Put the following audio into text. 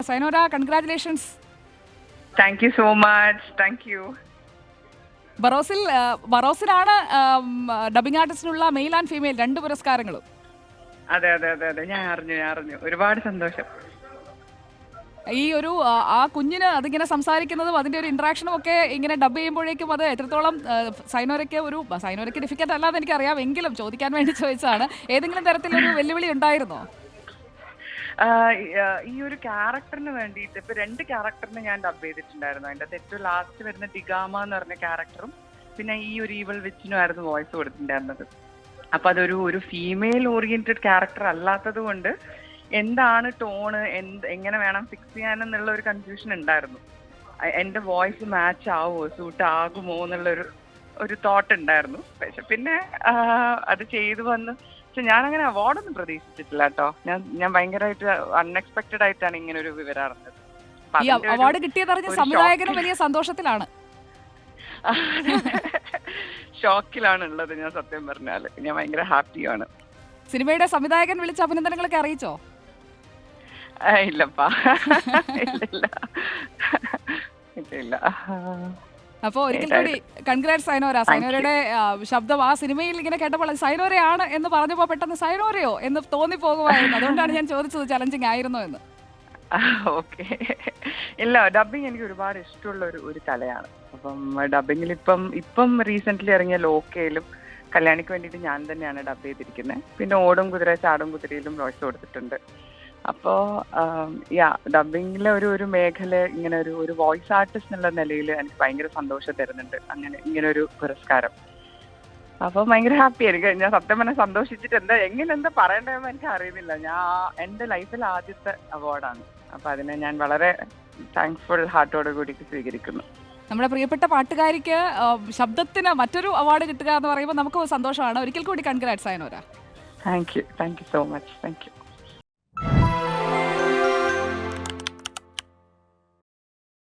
Sayanora, congratulations. Thank you so much. Thank you. ബറോസിലാണ് dubbing ആർട്ടിസ്റ്റിനുള്ള male and female 2 പുരസ്കാരങ്ങളും. അതെ അതെ അതെ അതെ, ഞാൻ അറിഞ്ഞു. ഒരുപാട് സന്തോഷം. ഈ ഒരു ആ കുഞ്ഞിന് അതിങ്ങനെ സംസാരിക്കുന്നതും അതിന്റെ ഒരു ഇന്ററാക്ഷനും ഒക്കെ ഇങ്ങനെ ഡബ് ചെയ്യുമ്പോഴേക്കും അത് എത്രത്തോളം സൈനോരയ്ക്ക് ഡിഫിക്കൽട്ട് അല്ലാതെ എനിക്കറിയാം, എങ്കിലും ചോദിക്കാൻ വേണ്ടി ചോദിച്ചതാണ്. ഏതെങ്കിലും തരത്തിലൊരു വെല്ലുവിളി ഉണ്ടായിരുന്നോ? ഈ ഒരു ക്യാരക്ടറിന് വേണ്ടിയിട്ട് ഇപ്പൊ 2 ക്യാരക്ടറിന് ഞാൻ ഡബ് ചെയ്തിട്ടുണ്ടായിരുന്നു. അതിന്റെ ഏറ്റവും ലാസ്റ്റ് വരുന്ന ഡിഗാമ എന്ന് പറഞ്ഞ ക്യാരക്ടറും പിന്നെ ഈ ഒരു ഈവൽ വിച്ചിനും ആയിരുന്നു വോയിസ് കൊടുത്തിട്ടുണ്ടായിരുന്നത്. അപ്പൊ അതൊരു ഫീമെയിൽ ഓറിയന്റഡ് ക്യാരക്ടർ അല്ലാത്തത് കൊണ്ട് എന്താണ് ടോണ്, എങ്ങനെ വേണം ഫിക്സ് ചെയ്യാനെന്നുള്ള ഒരു കൺഫ്യൂഷൻ ഉണ്ടായിരുന്നു. എന്റെ വോയിസ് മാച്ച് ആവുമോ, സൂട്ട് ആകുമോ എന്നുള്ളൊരു തോട്ട് ഉണ്ടായിരുന്നു. പക്ഷെ പിന്നെ അത് ചെയ്തു വന്ന്. പക്ഷെ ഞാനങ്ങനെ അവാർഡൊന്നും പ്രതീക്ഷിച്ചിട്ടില്ല കേട്ടോ. ഞാൻ ഭയങ്കരമായിട്ട് അൺഎക്സ്പെക്ടഡ് ആയിട്ടാണ് ഇങ്ങനെ ഒരു വിവരം അറിഞ്ഞത്. ഈ അവാർഡ് കിട്ടിയതറിഞ്ഞ സംവിധായകനും വലിയ സന്തോഷത്തിലാണ്. ഷോക്കിലാണ് ഉള്ളത് ഞാൻ, സത്യം പറഞ്ഞാല്. ഞാൻ ഭയങ്കര ഹാപ്പിയാണ്. സിനിമയുടെ സംവിധായകൻ വിളിച്ച അഭിനന്ദനങ്ങളൊക്കെ അറിയിച്ചോ? ഇല്ലപ്പാ, ഇല്ല. അപ്പോൾ ഒരിക്കൽ കൂടി കൺഗ്രാറ്റ്സ് സൈനോര. സൈനോരയുടെ ശബ്ദം ആ സിനിമയിൽ ഇങ്ങനെ കേട്ടപ്പോൾ സൈനോരയാണ് എന്ന് പറഞ്ഞപ്പോൾ പെട്ടെന്ന് സൈനോരയോ എന്ന് തോന്നിപ്പോകുമായിരുന്നു. അതുകൊണ്ടാണ് ഞാൻ ചോദിച്ചത് ചലഞ്ചിങ് ആയിരുന്നോ എന്ന്. ഓക്കെ. ഇല്ല, ഡബിങ് എനിക്ക് ഒരുപാട് ഇഷ്ടമുള്ള ഒരു കലയാണ്. അപ്പം ഡബിങ്ങിൽ ഇപ്പം റീസെന്റ് ഇറങ്ങിയ ലോക്കയിലും കല്യാണിക്ക് വേണ്ടിയിട്ട് ഞാൻ തന്നെയാണ് ഡബ് ചെയ്തിരിക്കുന്നത്. പിന്നെ ഓടും കുതിര ചാടും കുതിരയിലും വോയിസ് കൊടുത്തിട്ടുണ്ട്. അപ്പോൾ ഡബിങ്ങിലെ ഒരു മേഖല ഇങ്ങനെ ഒരു വോയിസ് ആർട്ടിസ്റ്റ് എന്നുള്ള നിലയിൽ എനിക്ക് ഭയങ്കര സന്തോഷം തരുന്നുണ്ട് അങ്ങനെ ഇങ്ങനൊരു പുരസ്കാരം. അപ്പോൾ ഭയങ്കര ഹാപ്പി ആയിരിക്കും. ഞാൻ സത്യം പറഞ്ഞാൽ സന്തോഷിച്ചിട്ട് എന്താ പറയേണ്ടതെന്ന് എനിക്ക് അറിയുന്നില്ല. എൻ്റെ ലൈഫിൽ ആദ്യത്തെ അവാർഡാണ്. അപ്പോൾ അതിനെ ഞാൻ വളരെ താങ്ക്ഫുൾ ഹാർട്ടോട് കൂടി സ്വീകരിക്കുന്നു. നമ്മുടെ പ്രിയപ്പെട്ട പാട്ടുകാരിക്ക് ശബ്ദത്തിന് മറ്റൊരു അവാർഡ് കിട്ടുക എന്ന് പറയുമ്പോൾ നമുക്ക് സന്തോഷമാണ്. ഒരിക്കൽ കൂടി congrats Sayanora. Thank you so much. Thank U.